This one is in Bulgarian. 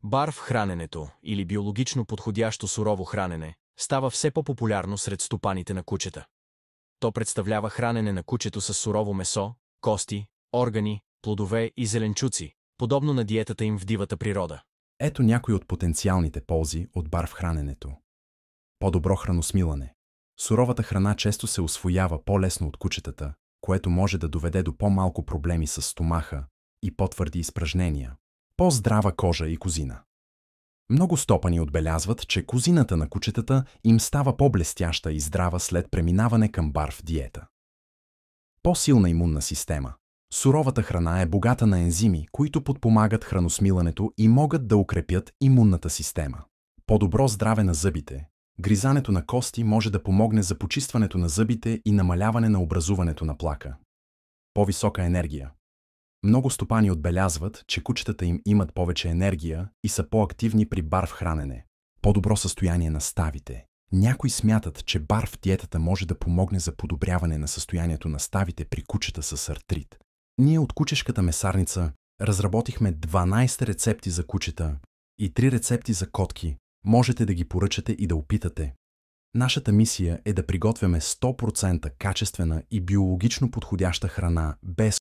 Барф храненето, или биологично подходящо сурово хранене, става все по-популярно сред стопаните на кучета. То представлява хранене на кучето с сурово месо, кости, органи, плодове и зеленчуци, подобно на диетата им в дивата природа. Ето някои от потенциалните ползи от барф храненето. По-добро храносмилане. Суровата храна често се усвоява по-лесно от кучетата, което може да доведе до по-малко проблеми с стомаха и по-твърди изпражнения. По-здрава кожа и козина. Много стопани отбелязват, че козината на кучетата им става по-блестяща и здрава след преминаване към барф диета. По-силна имунна система. Суровата храна е богата на ензими, които подпомагат храносмилането и могат да укрепят имунната система. По-добро здраве на зъбите. Гризането на кости може да помогне за почистването на зъбите и намаляване на образуването на плака. По-висока енергия. Много стопани отбелязват, че кучетата им имат повече енергия и са по-активни при барф хранене. По-добро състояние на ставите. Някои смятат, че барф диетата може да помогне за подобряване на състоянието на ставите при кучета с артрит. Ние от Кучешката месарница разработихме 12 рецепти за кучета и 3 рецепти за котки. Можете да ги поръчате и да опитате. Нашата мисия е да приготвяме 100% качествена и биологично подходяща храна без